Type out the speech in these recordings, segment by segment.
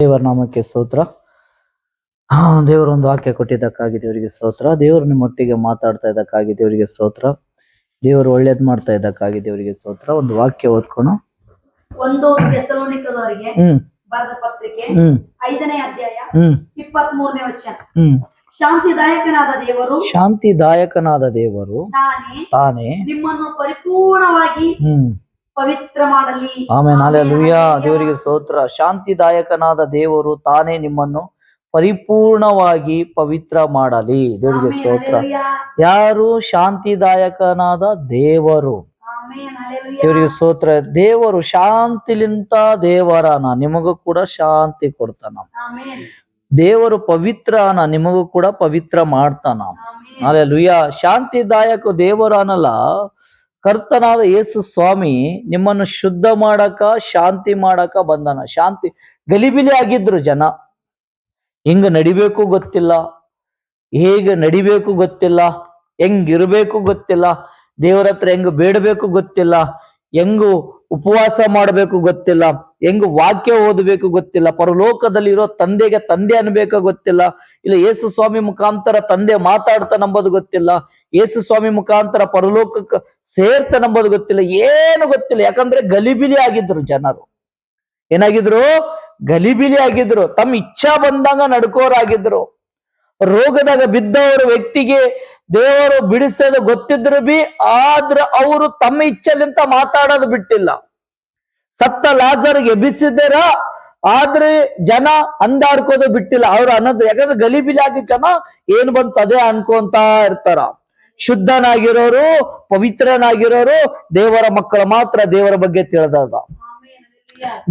ದೇವರ ನಾಮಕ್ಕೆ ಸ್ತೋತ್ರ. ದೇವರು ಒಂದು ವಾಕ್ಯ ಕೊಟ್ಟಿದ್ದಕ್ಕಾಗಿ ದೇವರಿಗೆ ಸ್ತೋತ್ರ. ದೇವರು ನಿಮ್ಮೊಟ್ಟಿಗೆ ಮಾತಾಡ್ತಾ ಇದ್ದಕ್ಕಾಗಿ ದೇವರಿಗೆ ಸ್ತೋತ್ರ. ದೇವರು ಒಳ್ಳೇದ್ ಮಾಡ್ತಾ ಇದ್ದಕ್ಕಾಗಿ ದೇವರಿಗೆ ಸ್ತೋತ್ರ. ಒಂದು ವಾಕ್ಯ ಓದ್ಕೊಣ. ಒಂದು ಥೆಸಲೋನಿಕದವರಿಗೆ ಬರೆದ ಪತ್ರಿಕೆ 5ನೇ ಅಧ್ಯಾಯ 23ನೇ ವಚನ. ಶಾಂತಿದಾಯಕನಾದ ದೇವರು ತಾನೇ ನಿಮ್ಮನ್ನು ಪರಿಪೂರ್ಣವಾಗಿ ಪವಿತ್ರ ಮಾಡಲಿ. ಆಮೆನ್. ಹಲ್ಲೆಲೂಯಾ. ದೇವರಿಗೆ ಸ್ತೋತ್ರ. ಶಾಂತಿದಾಯಕನಾದ ದೇವರು ತಾನೇ ನಿಮ್ಮನ್ನು ಪರಿಪೂರ್ಣವಾಗಿ ಪವಿತ್ರ ಮಾಡಲಿ. ದೇವರಿಗೆ ಸ್ತೋತ್ರ. ಯಾರು? ಶಾಂತಿದಾಯಕನಾದ ದೇವರು. ದೇವರಿಗೆ ಸ್ತೋತ್ರ. ದೇವರು ಶಾಂತಿಲಿಂತ ದೇವರನ ನಿಮಗೂ ಕೂಡ ಶಾಂತಿ ಕೊಡ್ತಾನ. ದೇವರು ಪವಿತ್ರನ ನಿಮಗೂ ಕೂಡ ಪವಿತ್ರ ಮಾಡ್ತಾನ. ಹಲ್ಲೆಲೂಯಾ. ಶಾಂತಿದಾಯಕ ದೇವರನಲ್ಲ, ಕರ್ತನಾದ ಯೇಸು ಸ್ವಾಮಿ ನಿಮ್ಮನ್ನು ಶುದ್ಧ ಮಾಡಕ, ಶಾಂತಿ ಮಾಡಕ ಬಂದನ. ಶಾಂತಿ ಗಲಿಬಿಲಿ ಆಗಿದ್ರು ಜನ. ಹೆಂಗ ನಡಿಬೇಕು ಗೊತ್ತಿಲ್ಲ, ಹೇಗೆ ನಡಿಬೇಕು ಗೊತ್ತಿಲ್ಲ, ಹೆಂಗಿರ್ಬೇಕು ಗೊತ್ತಿಲ್ಲ, ದೇವರ ಹತ್ರ ಹೆಂಗ್ ಬೇಡಬೇಕು ಗೊತ್ತಿಲ್ಲ, ಹೆಂಗು ಉಪವಾಸ ಮಾಡಬೇಕು ಗೊತ್ತಿಲ್ಲ, ಹೆಂಗ್ ವಾಕ್ಯ ಓದಬೇಕು ಗೊತ್ತಿಲ್ಲ, ಪರಲೋಕದಲ್ಲಿ ಇರೋ ತಂದೆಗೆ ತಂದೆ ಅನ್ಬೇಕ ಗೊತ್ತಿಲ್ಲ, ಇಲ್ಲ ಯೇಸು ಸ್ವಾಮಿ ಮುಖಾಂತರ ತಂದೆ ಮಾತಾಡ್ತಾನಂಬೋದು ಗೊತ್ತಿಲ್ಲ, ಯೇಸು ಸ್ವಾಮಿ ಮುಖಾಂತರ ಪರಲೋಕಕ್ಕೆ ಸೇರ್ತಾನಂಬೋದು ಗೊತ್ತಿಲ್ಲ, ಏನು ಗೊತ್ತಿಲ್ಲ. ಯಾಕಂದ್ರೆ ಗಲಿಬಿಲಿ ಆಗಿದ್ರು ಜನರು. ಏನಾಗಿದ್ರು? ಗಲಿಬಿಲಿ ಆಗಿದ್ರು. ತಮ್ಮ ಇಚ್ಛಾ ಬಂದಂಗ ನಡ್ಕೋರಾಗಿದ್ರು. ರೋಗದಾಗ ಬಿದ್ದವರ ವ್ಯಕ್ತಿಗೆ ದೇವರು ಬಿಡಿಸೋದು ಗೊತ್ತಿದ್ರು ಬಿ ಆದ್ರ ಅವರು ತಮ್ಮ ಇಚ್ಛೆಲಿಂತ ಮಾತಾಡೋದು ಬಿಟ್ಟಿಲ್ಲ. ಸತ್ತ ಲಾಜರ್ಗೆ ಎಬ್ಬಿಸಿದ್ದಾರ, ಆದ್ರೆ ಜನ ಅಂದಾಡ್ಕೋದು ಬಿಟ್ಟಿಲ್ಲ. ಅವ್ರು ಅನ್ನೋದು ಯಾಕಂದ್ರೆ ಗಲಿಬಿಲಿ ಆಗಿ ಜನ ಏನ್ ಬಂತು ಅದೇ ಅನ್ಕೊಂತ ಇರ್ತಾರ. ಶುದ್ಧನಾಗಿರೋರು, ಪವಿತ್ರನಾಗಿರೋರು ದೇವರ ಮಕ್ಕಳು ಮಾತ್ರ ದೇವರ ಬಗ್ಗೆ ತಿಳಿದಾಗ.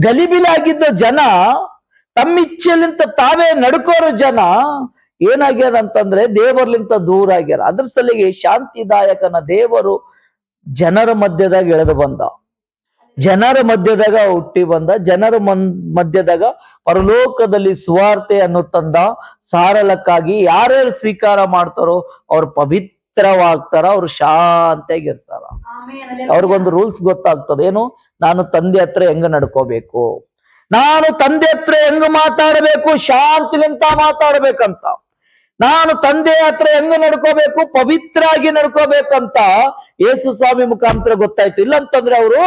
ಗಲಿಬಿಲಿ ಆಗಿದ್ದ ಜನ, ತಮ್ಮ ಇಚ್ಛೆಲಿಂತ ತಾವೇ ನಡ್ಕೋರು ಜನ ಏನಾಗ್ಯಾರ ಅಂತಂದ್ರೆ ದೇವರ್ಲಿಂತ ದೂರ ಆಗ್ಯಾರ. ಅದ್ರ ಸಲಿಗೆ ಶಾಂತಿದಾಯಕನ ದೇವರು ಜನರ ಮಧ್ಯದಾಗ ಎಳೆದು ಬಂದ, ಜನರ ಮಧ್ಯದಾಗ ಹುಟ್ಟಿ ಬಂದ, ಜನರ ಮಧ್ಯದಾಗ ಪರಲೋಕದಲ್ಲಿ ಸುವಾರ್ತೆ ಅನ್ನು ತಂದ. ಸಾರಲಕ್ಕಾಗಿ ಯಾರ್ಯಾರು ಸ್ವೀಕಾರ ಮಾಡ್ತಾರೋ ಅವ್ರು ಪವಿತ್ರವಾಗ್ತಾರ, ಅವ್ರು ಶಾಂತಿಯಾಗಿರ್ತಾರ. ಅವ್ರಿಗೊಂದು ರೂಲ್ಸ್ ಗೊತ್ತಾಗ್ತದೆ. ಏನು? ನಾನು ತಂದೆ ಹತ್ರ ಹೆಂಗ ನಡ್ಕೋಬೇಕು, ನಾನು ತಂದೆ ಹತ್ರ ಹೆಂಗ ಮಾತಾಡಬೇಕು, ಶಾಂತಿಲಿಂತ ಮಾತಾಡ್ಬೇಕಂತ. ನಾನು ತಂದೆ ಹತ್ರ ಹೆಂಗ ನಡ್ಕೋಬೇಕು, ಪವಿತ್ರಾಗಿ ನಡ್ಕೋಬೇಕಂತ ಯೇಸು ಸ್ವಾಮಿ ಮುಖಾಂತರ ಗೊತ್ತಾಯ್ತು. ಇಲ್ಲಂತಂದ್ರೆ ಅವರು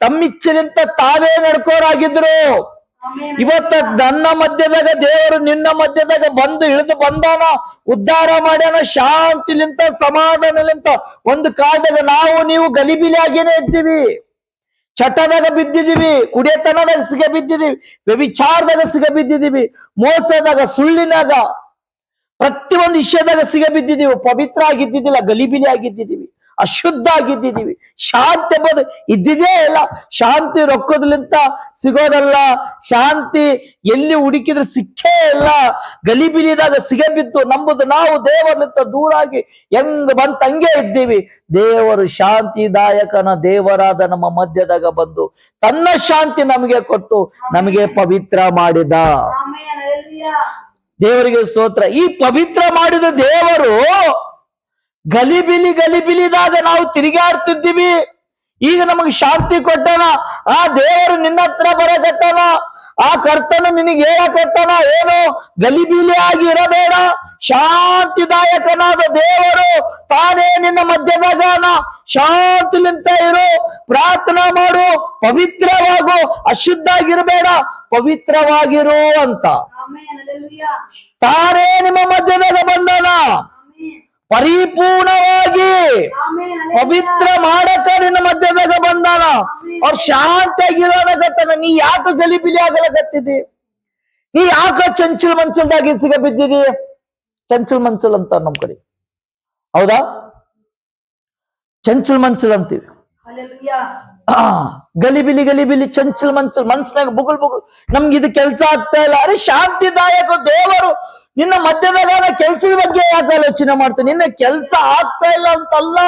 ತಮ್ಮಿಚ್ಛೆಲಿಂತ ತಾವೇ ನಡ್ಕೋರಾಗಿದ್ರು. ಇವತ್ತ ನನ್ನ ಮಧ್ಯದಾಗ ದೇವರು ನಿನ್ನ ಮಧ್ಯದಾಗ ಬಂದು ಇಳಿದು ಬಂದಾನ, ಉದ್ಧಾರ ಮಾಡ್ಯಾನ, ಶಾಂತಿಲಿಂತ ಸಮಾಧಾನಲಿಂತ. ಒಂದು ಕಾಲದಾಗ ನಾವು ನೀವು ಗಲಿಬಿಲಿ ಆಗೇನೆ ಇದ್ದೀವಿ, ಚಟದಾಗ ಬಿದ್ದಿದೀವಿ, ಕುಡಿಯತನದಾಗ ಸಿಗ ಬಿದ್ದಿದೀವಿ, ವ್ಯಭಿಚಾರದಾಗ ಸಿಗ ಬಿದ್ದಿದೀವಿ, ಮೋಸದಾಗ, ಸುಳ್ಳಿನಾಗ, ಪ್ರತಿಯೊಂದು ವಿಷಯದಾಗ ಸಿಗ ಬಿದ್ದಿದೀವಿ. ಪವಿತ್ರ ಆಗಿದ್ದಿದ್ದಿಲ್ಲ, ಗಲಿಬಿಲಿ ಆಗಿದ್ದಿದೀವಿ, ಅಶುದ್ಧ ಆಗಿದ್ದಿದೀವಿ. ಶಾಂತಿ ಎಂಬುದು ಇದ್ದಿದೇ ಇಲ್ಲ. ಶಾಂತಿ ರೊಕ್ಕದಲಿಂತ ಸಿಗೋದಲ್ಲ, ಶಾಂತಿ ಎಲ್ಲಿ ಹುಡುಕಿದ್ರೆ ಸಿಕ್ಕೇ ಇಲ್ಲ. ಗಲಿಬಿಲಿದಾಗ ಸಿಗಬಿದ್ದು ನಂಬುದು ನಾವು ದೇವರಲಿಂತ ದೂರಾಗಿ ಹೆಂಗ್ ಬಂತ ಹಂಗೆ ಇದ್ದೀವಿ. ದೇವರು ಶಾಂತಿದಾಯಕನ ದೇವರಾದ ನಮ್ಮ ಮಧ್ಯದಾಗ ಬಂದು ತನ್ನ ಶಾಂತಿ ನಮಗೆ ಕೊಟ್ಟು ನಮಗೆ ಪವಿತ್ರ ಮಾಡಿದ. ದೇವರಿಗೆ ಸ್ತೋತ್ರ. ಈ ಪವಿತ್ರ ಮಾಡಿದ ದೇವರು ಗಲಿಬಿಲಿದಾಗ ನಾವು ತಿರುಗಾಡ್ತಿದ್ದೀವಿ. ಈಗ ನಮಗೆ ಶಾಂತಿ ಕೊಟ್ಟನ. ಆ ದೇವರು ನಿನ್ನ ಹತ್ರ ಬರಕತ್ತಾನ, ಆ ಕರ್ತನು ನಿನಗೆ ಹೇಳಕತ್ತಾನ, ಏನು ಗಲಿಬಿಲಿ ಆಗಿ ಇರಬೇಡ, ಶಾಂತಿದಾಯಕನಾದ ದೇವರು ತಾನೇ ನಿನ್ನ ಮಧ್ಯದಾಗನ, ಶಾಂತಿಲಿಂತ ಇರು, ಪ್ರಾರ್ಥನಾ ಮಾಡು, ಪವಿತ್ರವಾಗು, ಅಶುದ್ಧ ಆಗಿರಬೇಡ, ಪವಿತ್ರವಾಗಿರು ಅಂತ ತಾನೇ ನಿಮ್ಮ ಮಧ್ಯದಾಗ ಬಂದನ. ಪರಿಪೂರ್ಣವಾಗಿ ಪವಿತ್ರ ಮಾಡಕ ನಿನ್ನ ಮಧ್ಯದಾಗ ಬಂದಾನ. ಅವ್ರು ಶಾಂತಿಯಾಗಿರೋನಗತ್ತಾನ. ನೀ ಯಾಕೆ ಗಲಿಬಿಲಿ ಆಗಲಕತ್ತಿದಿ? ನೀ ಯಾಕ ಚಂಚಲ್ ಮಂಚಲ್ದಾಗಿ ಸಿಗ ಬಿದ್ದಿದಿ? ಚಂಚಲ್ ಮಂಚಲ್ ಅಂತ ನಮ್ ಕಡೆ, ಹೌದಾ? ಚಂಚಲ್ ಮಂಚಲ್ ಅಂತೀವಿ. ಗಲಿಬಿಲಿ ಚಂಚಲ್ ಮಂಚಲ್, ಮನ್ಸಿನಾಗ ಬುಗುಲ್ ನಮ್ಗೆ ಇದು ಕೆಲ್ಸ ಆಗ್ತಾ ಇಲ್ಲ. ಅರೆ ಶಾಂತಿದಾಯಕ ದೇವರು ನಿನ್ನ ಮಧ್ಯದಾಗ ಕೆಲ್ಸದ ಬಗ್ಗೆ ಯಾಕೆ ಆಲೋಚನೆ ಮಾಡ್ತೀನಿ? ನಿನ್ನ ಕೆಲ್ಸ ಆಗ್ತಾ ಇಲ್ಲ ಅಂತಲ್ಲ,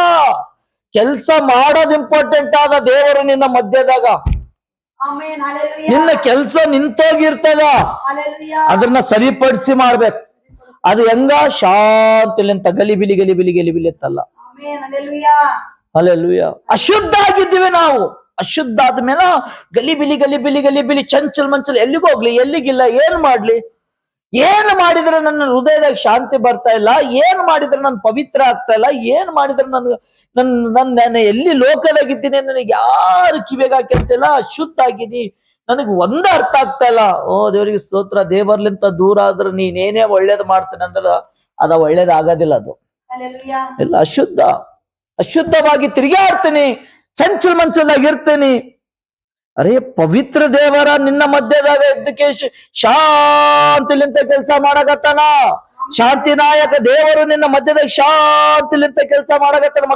ಕೆಲ್ಸ ಮಾಡೋದು ಇಂಪಾರ್ಟೆಂಟ್ ಆದ. ದೇವರು ನಿನ್ನ ಮಧ್ಯದಾಗ, ನಿನ್ನ ಕೆಲ್ಸ ನಿಂತೋಗಿರ್ತದ, ಅದನ್ನ ಸರಿಪಡಿಸಿ ಮಾಡ್ಬೇಕು. ಅದು ಹೆಂಗ? ಶಾಂತಿಲಿಂತ. ಗಲಿಬಿಲಿ ಅಂತಲ್ಲ. ಹಲ್ಲೆಲೂಯಾ. ಅಶುದ್ಧ ಆಗಿದ್ದೀವಿ ನಾವು. ಅಶುದ್ಧ ಆದ್ಮೇಲೆ ಗಲಿಬಿಲಿ ಗಲಿಬಿಲಿ ಗಲಿಬಿಲಿ ಚಂಚಲ್ ಮಂಚಲ್ ಎಲ್ಲಿಗೋಗ್ಲಿ, ಎಲ್ಲಿಗಿಲ್ಲ, ಏನ್ ಮಾಡ್ಲಿ, ಏನ್ ಮಾಡಿದ್ರೆ ನನ್ನ ಹೃದಯದಾಗ ಶಾಂತಿ ಬರ್ತಾ ಇಲ್ಲ, ಏನ್ ಮಾಡಿದ್ರೆ ನಾನು ಪವಿತ್ರ ಆಗ್ತಾ ಇಲ್ಲ, ಏನ್ ಮಾಡಿದ್ರೆ ನಾನು ಎಲ್ಲಿ ಲೋಕದಾಗಿದ್ದೀನಿ, ನನಗೆ ಯಾರು ಕಿವಿಗೆ ಹಾಕಿರ್ತಿಲ್ಲ, ಅಶುದ್ಧ ಆಗಿನಿ, ನನಗೆ ಒಂದೇ ಅರ್ಥ ಆಗ್ತಾ ಇಲ್ಲ. ಓ ದೇವರಿಗೆ ಸ್ತೋತ್ರ. ದೇವರ್ಲಿಂತ ದೂರ ಆದ್ರೆ ನೀನೇನೇ ಒಳ್ಳೇದ್ ಮಾಡ್ತೇನೆ ಅಂದ್ರೆ ಅದ ಒಳ್ಳೇದಾಗೋದಿಲ್ಲ. ಅದು Hallelujah. ಎಲ್ಲ ಅಶುದ್ಧವಾಗಿ ತಿರುಗಾಡ್ತೀನಿ, ಚಂಚಲ್ ಮಂಚಲಾಗಿರ್ತೀನಿ. ಅರೇ ಪವಿತ್ರ ದೇವರ ನಿನ್ನ ಮಧ್ಯದಾಗ ಇದ್ದಕ್ಕೆ ಶಾಂತಿಲಿಂತ ಕೆಲಸ ಮಾಡಕತ್ತಾನ. ಶಾಂತಿ ನಾಯಕ ದೇವರು ನಿನ್ನ ಮಧ್ಯದಾಗ ಶಾಂತಿಲಿಂತ ಕೆಲಸ ಮಾಡಕತ್ತಾನ.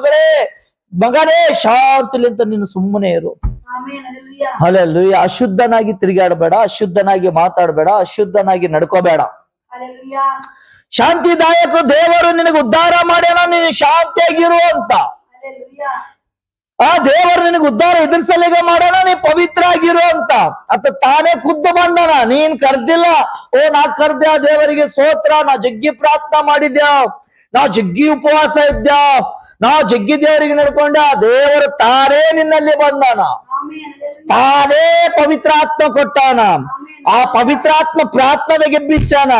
ಮಗನೇ ಶಾಂತಿಲಿಂತ ನೀನು ಸುಮ್ಮನೆ ಇರು. Amen. Hallelujah. ಹಲ್ಲೆಲೂಯಾ. ಅಶುದ್ಧನಾಗಿ ತಿರುಗಾಡಬೇಡ, ಅಶುದ್ಧನಾಗಿ ಮಾತಾಡಬೇಡ, ಅಶುದ್ಧನಾಗಿ ನಡ್ಕೋಬೇಡ. Hallelujah. ಶಾಂತಿದಾಯಕ ದೇವರು ನಿನಗೆ ಉದ್ಧಾರ ಮಾಡ್ಯಾನ, ನೀನು ಶಾಂತಿಯಾಗಿರು ಅಂತ. Hallelujah. ಆ ದೇವರು ನಿನಗೆ ಉದ್ಧಾರ ಇದ್ರ ಸಲಿಗೆ ಮಾಡೋಣ, ನೀ ಪವಿತ್ರ ಆಗಿರು ಅಂತ. ಅತ್ತ ತಾನೇ ಖುದ್ದು ಬಂದನ, ನೀನ್ ಕರ್ದಿಲ್ಲ. ಓ ನಾ ಕರ್ದೆ ಆ ದೇವರಿಗೆ ಸ್ತೋತ್ರ, ನಾ ಜಗ್ಗಿ ಪ್ರಾರ್ಥನಾ ಮಾಡಿದ್ಯಾ, ನಾ ಜಗ್ಗಿ ಉಪವಾಸ ಇದ್ಯಾ, ನಾ ಜಗ್ಗಿ ದೇವರಿಗೆ ನಡ್ಕೊಂಡ. ದೇವರು ತಾನೇ ನಿನ್ನಲ್ಲಿ ಬಂದನ, Amen. Hallelujah. ತಾನೇ ಪವಿತ್ರಾತ್ಮ ಕೊಟ್ಟಾನ. ಆ ಪವಿತ್ರಾತ್ಮ ಪ್ರಾರ್ಥನೆಗೆ ಎಬ್ಬಿಸ್ಯಾನ,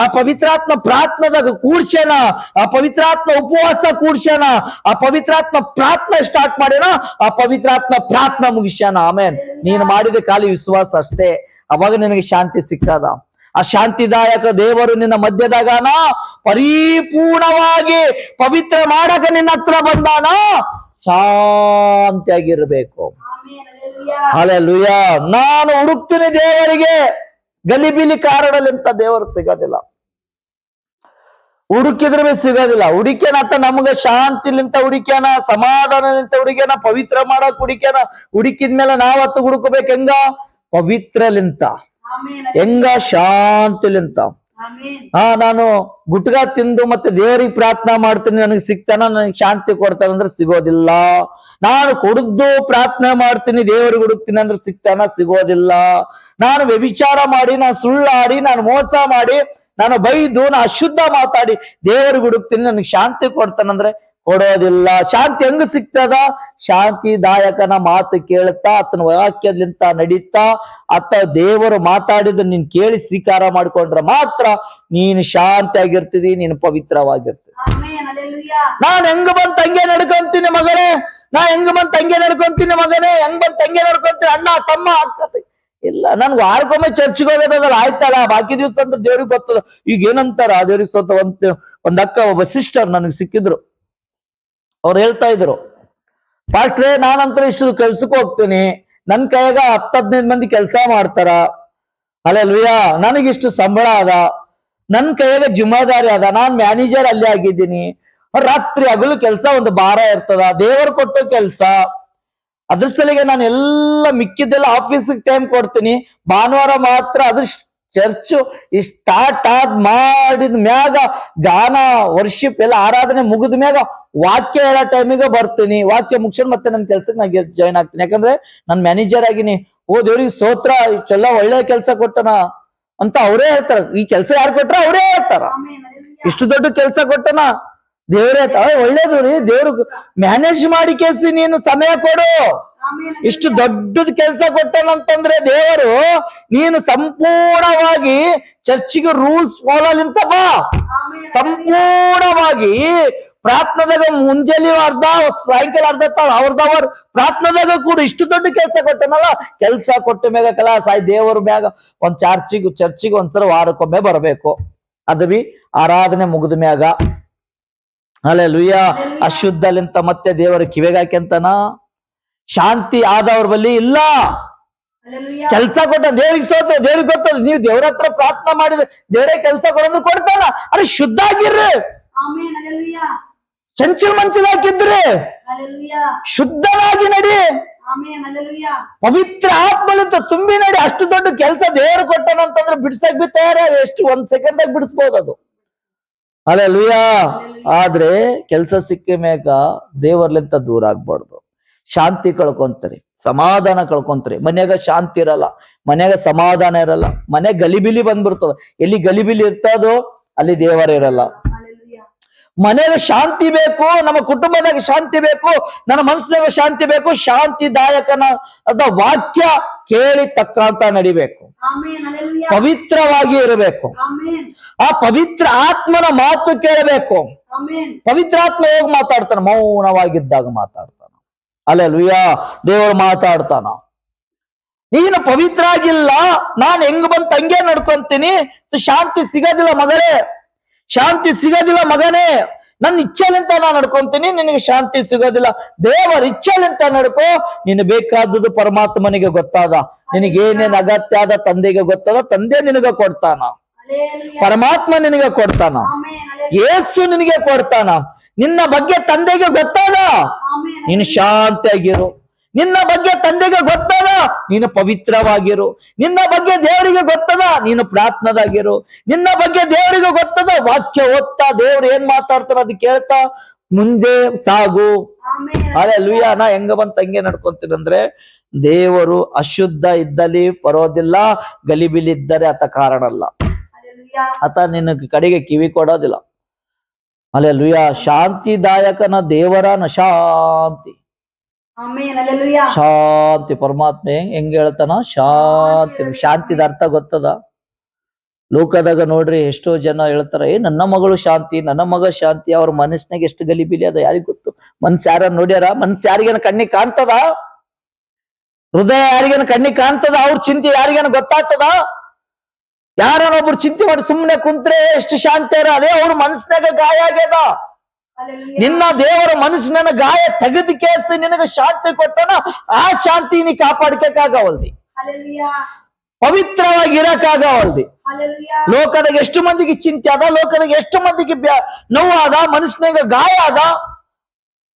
ಆ ಪವಿತ್ರಾತ್ಮ ಪ್ರಾರ್ಥನೆದಾಗ ಕೂಡ್ಸ್ಯಾನ, ಆ ಪವಿತ್ರಾತ್ಮ ಉಪವಾಸ ಕೂಡ್ಸ್ಯಾನ, ಆ ಪವಿತ್ರಾತ್ಮ ಪ್ರಾರ್ಥನೆ ಸ್ಟಾರ್ಟ್ ಮಾಡ್ಯಾನ, ಆ ಪವಿತ್ರಾತ್ಮ ಪ್ರಾರ್ಥನೆ ಮುಗಿಸ್ಯಾನ. ಆಮೇನ್. ನೀನು ಮಾಡಿದ ಖಾಲಿ ವಿಶ್ವಾಸ ಅಷ್ಟೇ, ಅವಾಗ ನಿನಗೆ ಶಾಂತಿ ಸಿಕ್ಕದ. ಆ ಶಾಂತಿದಾಯಕ ದೇವರು ನಿನ್ನ ಮಧ್ಯದಾಗನ, ಪರಿಪೂರ್ಣವಾಗಿ ಪವಿತ್ರ ಮಾಡಕ ನಿನ್ನ ಹತ್ರ ಬಂದಾನ. ಶಾಂತಿಯಾಗಿರ್ಬೇಕು. Amen. Hallelujah. ಹಲ್ಲೆಲೂಯಾ. ನಾನು ಹುಡುಕ್ತೀನಿ ದೇವರಿಗೆ, ಗಲಿಬಿಲಿ ಕಾರಣಲಿಂತ ದೇವರು ಸಿಗೋದಿಲ್ಲ. ಹುಡುಕಿದ್ರೆ ಸಿಗೋದಿಲ್ಲ. ಹುಡುಕ್ಯಾನತ್ತ ನಮ್ಗ ಶಾಂತಿಲಿಂತ ಹುಡುಕ್ಯಾನ, ಸಮಾಧಾನಲಿಂತ ಹುಡುಕ್ಯಾನ, ಪವಿತ್ರ ಮಾಡಕ್ ಹುಡುಕ್ಯಾನ. ಹುಡುಕಿದ್ಮೇಲೆ ನಾವತ್ತು ಹುಡುಕಬೇಕು ಹೆಂಗ? ಪವಿತ್ರಲಿಂತ, Amen. ಹೆಂಗ? ಶಾಂತಿಲಿಂತ. Amen. ನಾನು ಗುಟ್ಕಾ ತಿಂದು ಮತ್ತೆ ದೇವರಿಗೆ ಪ್ರಾರ್ಥನಾ ಮಾಡ್ತೀನಿ, ನನಗೆ ಸಿಗ್ತಾನ, ನನಗೆ ಶಾಂತಿ ಕೊಡ್ತಾನಂದ್ರೆ ಸಿಗೋದಿಲ್ಲ. ನಾನು ಕುಡಿದು ಪ್ರಾರ್ಥನೆ ಮಾಡ್ತೀನಿ, ದೇವರಿಗೆ ಹುಡುಕ್ತೀನಿ ಅಂದ್ರೆ ಸಿಗ್ತಾನ? ಸಿಗೋದಿಲ್ಲ. ನಾನು ವ್ಯಭಿಚಾರ ಮಾಡಿ, ನಾನು ಸುಳ್ಳಾಡಿ, ನಾನು ಮೋಸ ಮಾಡಿ, ನಾನು ಬೈದು, ನಾನು ಅಶುದ್ಧ ಮಾತಾಡಿ ದೇವರಿಗೆ ಹುಡುಕ್ತೀನಿ, ನನಗೆ ಶಾಂತಿ ಕೊಡ್ತಾನಂದ್ರೆ ಕೊಡೋದಿಲ್ಲ. ಶಾಂತಿ ಹೆಂಗ ಸಿಗ್ತದ? ಶಾಂತಿದಾಯಕನ ಮಾತು ಕೇಳುತ್ತಾ, ಆತನ ವಾಕ್ಯದಿಂದ ನಡೀತಾ, ಆತ ದೇವರು ಮಾತಾಡಿದ ನೀನ್ ಕೇಳಿ ಸ್ವೀಕಾರ ಮಾಡ್ಕೊಂಡ್ರೆ ಮಾತ್ರ ನೀನು ಶಾಂತಿಯಾಗಿರ್ತಿದಿ, ನೀನು ಪವಿತ್ರವಾಗಿರ್ತೀವಿ. Amen. Hallelujah. ನಾನ್ ಹೆಂಗ ಬಂತ ಹಂಗೆ ನಡ್ಕೊಂತೀನಿ ಮಗನೇ, ನಾ ಹೆಂಗ ಬಂತ ಹಂಗೆ ನಡ್ಕೊಂತೀನಿ ಮಗನೇ, ಹೆಂಗ್ ಬಂತ ಹಂಗೆ ನಡ್ಕೊಂತೀನಿ ಅಣ್ಣ ತಮ್ಮ ಅಕ್ಕ. ಇಲ್ಲ, ನನ್ಗೆ ವಾರಕ್ಕೊಮ್ಮೆ ಚರ್ಚ್ಗೆ ಹೋಗೋದಲ್ಲ, ಆಯ್ತಲ್ಲ, ಬಾಕಿ ದಿವಸ ಅಂತ ದೇವ್ರಿಗೆ ಗೊತ್ತದ. ಈಗ ಏನಂತಾರ ದೇವ್ರಿಗೆ ಸ್ವತಃ ಒಂದ್ ಅಕ್ಕ, ಒಬ್ಬ ಸಿಸ್ಟರ್ ನನಗೆ ಸಿಕ್ಕಿದ್ರು. ಅವ್ರು ಹೇಳ್ತಾ ಇದ್ರು, ಪಾಸ್ಟ್ರೇ ನಾನಂತರ ಇಷ್ಟು ಕೆಲ್ಸಕ್ಕೆ ಹೋಗ್ತೀನಿ, ನನ್ ಕೈಯಾಗ 10-15 ಮಂದಿ ಕೆಲಸ ಮಾಡ್ತಾರ, ಹಲ್ಲೆಲೂಯಾ, ನನಗಿಷ್ಟು ಸಂಬಳ ಅದ, ನನ್ ಕೈಯಾಗ ಜಿಮ್ಮಾದಾರಿ ಅದ, ನಾನ್ ಮ್ಯಾನೇಜರ್ ಅಲ್ಲೇ ಆಗಿದ್ದೀನಿ, ರಾತ್ರಿ ಹಗಲು ಕೆಲಸ ಒಂದು ಭಾರ ಇರ್ತದ, ದೇವರು ಕೊಟ್ಟ ಕೆಲ್ಸ, ಅದ್ರ ಸಲಿಗೆ ನಾನು ಎಲ್ಲ ಮಿಕ್ಕಿದ್ದೆಲ್ಲ ಆಫೀಸಿಗೆ ಟೈಮ್ ಕೊಡ್ತೀನಿ, ಭಾನುವಾರ ಮಾತ್ರ ಅದ್ರ ಚರ್ಚ್ ಸ್ಟಾರ್ಟ್ ಮಾಡಿದ ಮ್ಯಾಗ ಗಾನ ವರ್ಷಿಪ್ ಎಲ್ಲ ಆರಾಧನೆ ಮುಗಿದ ಮ್ಯಾಗ ವಾಕ್ಯ ಹೇಳೋ ಟೈಮಿಗೆ ಬರ್ತೀನಿ, ವಾಕ್ಯ ಮುಗಿಸ್ಕೊಂಡು ಮತ್ತೆ ನನ್ನ ಕೆಲ್ಸಕ್ಕೆ ನಾನು ಜಾಯ್ನ್ ಆಗ್ತೀನಿ. ಯಾಕಂದ್ರೆ ನಾನು ಮ್ಯಾನೇಜರ್ ಆಗಿನಿ. ಓ ದೇವ್ರಿಗೆ ಸ್ತೋತ್ರ, ಇಷ್ಟೆಲ್ಲ ಒಳ್ಳೆ ಕೆಲಸ ಕೊಟ್ಟನ ಅಂತ ಅವರೇ ಹೇಳ್ತಾರ. ಈ ಕೆಲಸ ಯಾರು ಕೊಟ್ರ ಅವರೇ ಹೇಳ್ತಾರ. Amen. Hallelujah. ಇಷ್ಟು ದೊಡ್ಡ ಕೆಲಸ ಕೊಟ್ಟನ ದೇವ್ರೇ ಒಳ್ಳೇದು ರೀ, ದೇವ್ರು ಮ್ಯಾನೇಜ್ ಮಾಡಿ ಕೇಸಿ ನೀನು ಸಮಯ ಕೊಡು. Amen. ಇಷ್ಟು ದೊಡ್ಡದ ಕೆಲಸ ಕೊಟ್ಟನಂತಂದ್ರೆ ದೇವರು, ನೀನು ಸಂಪೂರ್ಣವಾಗಿ ಚರ್ಚಿಗೆ ರೂಲ್ಸ್ ಫಾಲೋಲಿಂತ ಬಾ. Amen. ಸಂಪೂರ್ಣವಾಗಿ ಪ್ರಾರ್ಥನೆದಾಗ ಮುಂಜಾನೆ ಅರ್ಧ, ಸಾಯಂಕಾಲ ಅರ್ಧ ಅವ್ರದವ್ರ ಪ್ರಾರ್ಥನೆದಾಗ ಕೂಡ ಇಷ್ಟು ದೊಡ್ಡ ಕೆಲಸ ಕೊಟ್ಟನಲ್ಲ. ಕೆಲಸ ಕೊಟ್ಟ ಮ್ಯಾಗ ಸಾಯಿ ದೇವರ ಮ್ಯಾಗ ಒಂದ್ ಚರ್ಚಿಗೆ ಒಂದ್ಸಲ ವಾರಕ್ಕೊಮ್ಮೆ ಬರಬೇಕು. ಅದು ಬಿ ಆರಾಧನೆ ಮುಗಿದ ಮ್ಯಾಗ. ಹಲ್ಲೆಲೂಯಾ. ಅಶುದ್ಧಲಿಂತ ಮತ್ತೆ ದೇವರ ಕಿವೆಗೆ ಹಾಕ್ಯಂತನ. ಶಾಂತಿ ಆದವ್ರ ಬಲ್ಲಿ ಇಲ್ಲ. Hallelujah. ಕೆಲಸ ಕೊಟ್ಟ ದೇವ್ರಿಗೆ ಸ್ತೋತ್ರ, ದೇವ್ರಿಗೆ ಗೊತ್ತದ. ನೀವು ದೇವ್ರ ಹತ್ರ ಪ್ರಾರ್ಥನಾ ಮಾಡಿದ್ರೆ ದೇವರೇ ಕೆಲಸ ಕೊಡೋದು ಕೊಡ್ತಾನ. ಅರೆ ಶುದ್ಧ ಆಗಿರ್ರಿ, Amen. Hallelujah. ಚಂಚಲ್ ಮಂಚಲ್ ಹಾಕಿದ್ರಿ, Hallelujah. ಶುದ್ಧನಾಗಿ ನಡಿ, Amen. Hallelujah. ಪವಿತ್ರ ಆತ್ಮಲಿಂತ ತುಂಬಿ ನಡಿ. ಅಷ್ಟು ದೊಡ್ಡ ಕೆಲಸ ದೇವರು ಕೊಟ್ಟನಂತಂದ್ರೆ ಬಿಡ್ಸಕ್ ಬಿ ತಯಾರ, ಎಷ್ಟು 1 ಸೆಕೆಂಡ್ ಆಗಿ ಬಿಡಿಸ್ಬೋದು ಅದು. ಹಲ್ಲೆಲೂಯಾ. ಆದ್ರೆ ಕೆಲ್ಸ ಸಿಕ್ಕ ಮ್ಯಾಗ ದೇವರ್ಲಿಂತ ದೂರ ಆಗ್ಬಾರ್ದು. ಶಾಂತಿ ಕಳ್ಕೊಂತಾರೆ, ಸಮಾಧಾನ ಕಳ್ಕೊಂತಾರೆ. ಮನ್ಯಾಗ ಶಾಂತಿ ಇರಲ್ಲ, ಮನ್ಯಾಗ ಸಮಾಧಾನ ಇರಲ್ಲ, ಮನೆ ಗಲಿಬಿಲಿ ಬಂದ್ಬಿಡ್ತದ. ಎಲ್ಲಿ ಗಲಿಬಿಲಿ ಇರ್ತದೋ ಅಲ್ಲಿ ದೇವರ ಇರಲ್ಲ. Hallelujah. ಮನೆಗೆ ಶಾಂತಿ ಬೇಕು, ನಮ್ಮ ಕುಟುಂಬದಾಗ ಶಾಂತಿ ಬೇಕು, ನನ್ನ ಮನಸ್ಸಿನಾಗ ಶಾಂತಿ ಬೇಕು. ಶಾಂತಿದಾಯಕನಾದ ವಾಕ್ಯ ಕೇಳಿ ತಕ್ಕಂತ ನಡಿಬೇಕು, ಆಮೆನ್ ಹಲ್ಲೆಲೂಯಾ ಪವಿತ್ರವಾಗಿ ಇರಬೇಕು, ಆಮೆನ್ ಆ ಪವಿತ್ರ ಆತ್ಮನ ಮಾತು ಕೇಳಬೇಕು. ಆಮೆನ್ ಪವಿತ್ರ ಆತ್ಮ ಹೋಗಿ ಮಾತಾಡ್ತಾನ, ಮೌನವಾಗಿದ್ದಾಗ ಮಾತಾಡ್ತಾನ. ಹಲ್ಲೆಲೂಯಾ, ದೇವರು ಮಾತಾಡ್ತಾನ. ನೀನು ಪವಿತ್ರ ಆಗಿಲ್ಲ, ನಾನು ಹೆಂಗ್ ಬಂತ ಹಂಗೆ ನಡ್ಕೊಂತೀನಿ, ಶಾಂತಿ ಸಿಗೋದಿಲ್ಲ ಮಗಳೇ, ಶಾಂತಿ ಸಿಗೋದಿಲ್ಲ ಮಗನೇ. ನನ್ನ ಇಚ್ಛೆಲಿಂತ ನಾನು ನಡ್ಕೊಂತೀನಿ, ನಿನಗೆ ಶಾಂತಿ ಸಿಗೋದಿಲ್ಲ. ದೇವರ ಇಚ್ಛೆಲಿಂತ ನಡ್ಕೋ. ನೀನು ಬೇಕಾದದ್ದು ಪರಮಾತ್ಮನಿಗೆ ಗೊತ್ತಾದ, ನಿನಗೇನೇನ್ ಅಗತ್ಯ ಆದ ತಂದೆಗೆ ಗೊತ್ತಾದ, ತಂದೆ ನಿನಗೆ ಕೊಡ್ತಾನ, ಹಲ್ಲೆಲೂಯಾ ಪರಮಾತ್ಮ ನಿನಗೆ ಕೊಡ್ತಾನ, ಆಮೆನ್ ಹಲ್ಲೆಲೂಯಾ ಯೇಸು ನಿನಗೆ ಕೊಡ್ತಾನ. ನಿನ್ನ ಬಗ್ಗೆ ತಂದೆಗೆ ಗೊತ್ತಾದ, ಆಮೆನ್ ನೀನು ಶಾಂತಿಯಾಗಿರು. ನಿನ್ನ ಬಗ್ಗೆ ತಂದೆಗೆ ಗೊತ್ತದ, ನೀನು ಪವಿತ್ರವಾಗಿರು. ನಿನ್ನ ಬಗ್ಗೆ ದೇವರಿಗೆ ಗೊತ್ತದ, ನೀನು ಪ್ರಾರ್ಥನದಾಗಿರು. ನಿನ್ನ ಬಗ್ಗೆ ದೇವರಿಗೆ ಗೊತ್ತದ, ವಾಕ್ಯ ಓದ್ತಾ ದೇವ್ರು ಏನ್ ಮಾತಾಡ್ತಾರ ಅದು ಕೇಳ್ತಾ ಮುಂದೆ ಸಾಗು. Amen hallelujah. ನಾ ಹೆಂಗ ಬಂತ ಹಂಗೆ ನಡ್ಕೊಂತೀನಿ ಅಂದ್ರೆ, ದೇವರು ಅಶುದ್ಧ ಇದ್ದಲ್ಲಿ ಬರೋದಿಲ್ಲ, ಗಲಿಬಿಲಿದ್ದರೆ ಆತ ಕಾರಣ ಅಲ್ಲ. ಹಲ್ಲೆಲೂಯಾ ಆತ ನಿನ್ನ ಕಡೆಗೆ ಕಿವಿ ಕೊಡೋದಿಲ್ಲ. ಹಲ್ಲೆಲೂಯಾ. ಶಾಂತಿದಾಯಕನ ದೇವರನ ಶಾಂತಿ, ಆಮೆನ್ ಹಲ್ಲೆಲೂಯಾ ಶಾಂತಿ. ಪರಮಾತ್ಮ ಹೆಂಗ್ ಹೇಳ್ತಾನ? ಶಾಂತಿ. ಶಾಂತಿದ ಅರ್ಥ ಗೊತ್ತದ? ಲೋಕದಾಗ ನೋಡ್ರಿ, ಎಷ್ಟೋ ಜನ ಹೇಳ್ತಾರ, ನನ್ನ ಮಗಳು ಶಾಂತಿ, ನನ್ನ ಮಗ ಶಾಂತಿ. ಅವ್ರ ಮನಸ್ಸಿನಾಗ ಎಷ್ಟು ಗಲಿಬಿಲಿ ಅದ ಯಾರಿಗ್ ಗೊತ್ತು? ಮನ್ಸ್ ಯಾರ ನೋಡ್ಯಾರ? ಮನ್ಸ್ ಯಾರಿಗೇನ ಕಣ್ಣಿಗೆ ಕಾಣ್ತದ? ಹೃದಯ ಯಾರಿಗೇನ ಕಣ್ಣಿಗೆ ಕಾಣ್ತದ? ಅವ್ರ ಚಿಂತೆ ಯಾರಿಗೇನ ಗೊತ್ತಾಗ್ತದ? ಯಾರನ್ನೊಬ್ರು ಚಿಂತೆ ಮಾಡಿ ಸುಮ್ಮನೆ ಕುಂತ್ರೆ ಎಷ್ಟು ಶಾಂತಿ ಇರ, ಅದೇ ಅವ್ರ ಮನಸ್ಸಿನಾಗ ಗಾಯ ಆಗ್ಯದ. ಹಲ್ಲೆಲೂಯಾ ನಿನ್ನ ದೇವರ ಮನಸ್ಸಿನ ಗಾಯ ತೆಗೆದು ಕೇಸಿ ನಿನಗೆ ಶಾಂತಿ ಕೊಟ್ಟನ. ಆ ಶಾಂತಿ ನೀ ಕಾಪಾಡ್ಕಾಗವಲ್ದಿ, ಹಲ್ಲೆಲೂಯಾ ಪವಿತ್ರವಾಗಿ ಇರಕ್ಕಾಗವಲ್ದಿ. ಹಲ್ಲೆಲೂಯಾ ಲೋಕದಾಗ ಎಷ್ಟು ಮಂದಿಗೆ ಚಿಂತೆ ಅದ, ಲೋಕದಾಗ ಎಷ್ಟು ಮಂದಿಗೆ ನೋವಾದ, ಮನಸ್ಸಿನಾಗ ಗಾಯ ಅದ.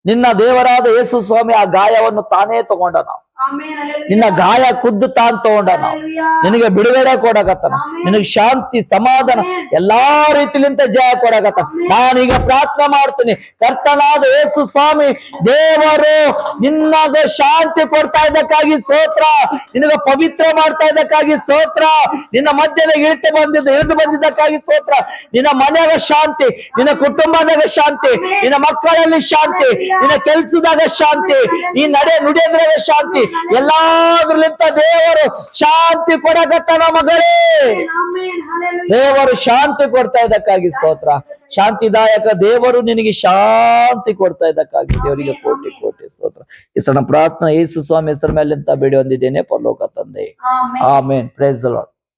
ನಿನ್ನ ದೇವರಾದ ಯೇಸು ಸ್ವಾಮಿ ಆ ಗಾಯವನ್ನು ತಾನೇ ತಗೊಂಡನ. ಆಮೆನ್ ಹಲ್ಲೆಲೂಯಾ ನಿನ್ನ ಗಾಯ ಖುದ್ದು ತಾನ್ ತಗೊಂಡನ. ಹಲ್ಲೆಲೂಯಾ ನಿನಗೆ ಬಿಡುಗಡೆ ಕೊಡಕತ್ತನ, ನಿನಗೆ ಶಾಂತಿ ಸಮಾಧಾನ ಎಲ್ಲಾ ರೀತಿಲಿಂತ ಜಯ ಕೊಡಕತ್ತ. ನಾನೀಗ ಪ್ರಾರ್ಥನೆ ಮಾಡ್ತೀನಿ, ಕರ್ತನಾದ ಯೇಸು ಸ್ವಾಮಿ ದೇವರು ನಿನ್ನಗೆ ಶಾಂತಿ ಕೊಡ್ತಾ ಇದ್ದಕ್ಕಾಗಿ ಸ್ತೋತ್ರ, ನಿನಗೆ ಪವಿತ್ರ ಮಾಡ್ತಾ ಇದ್ದಕ್ಕಾಗಿ ಸ್ತೋತ್ರ, ನಿನ್ನ ಮಧ್ಯದಾಗ ಇಳಿದು ಬಂದಿದ್ದಕ್ಕಾಗಿ ಸ್ತೋತ್ರ. ನಿನ್ನ ಮನೆಯಾಗ ಶಾಂತಿ, ನಿನ್ನ ಕುಟುಂಬದಾಗ ಶಾಂತಿ, ನಿನ್ನ ಮಕ್ಕಳಲ್ಲಿ ಶಾಂತಿ, ನಿನ್ನ ಕೆಲ್ಸದಾಗ ಶಾಂತಿ, ಈ ನುಡಿಯದ್ರಾಗ ಶಾಂತಿ, ಎಲ್ಲಾದ್ರಲಿಂತ ದೇವರು ಶಾಂತಿ ಕೊಡಕತ್ತಾನ ಮಗಳೇ. ಆಮೆನ್ ಹಲ್ಲೆಲೂಯಾ ದೇವರು ಶಾಂತಿ ಕೊಡ್ತಾ ಇದ್ದಕ್ಕಾಗಿ ಸ್ತೋತ್ರ. ಶಾಂತಿದಾಯಕ ದೇವರು ನಿನಗೆ ಶಾಂತಿ ಕೊಡ್ತಾ ಇದ್ದಕ್ಕಾಗಿ ದೇವರಿಗೆ ಕೋಟಿ ಕೋಟಿ ಸ್ತೋತ್ರ. ಈ ಸಣ್ಣ ಪ್ರಾರ್ಥನಾ ಯೇಸು ಸ್ವಾಮಿ ಹೆಸರ ಮೇಲೆ ಅಂತ ಬೇಡಿ ಹೊಂದಿದ್ದೇನೆ, ಪರಲೋಕ ತಂದೆ. Amen amen. Praise the lord.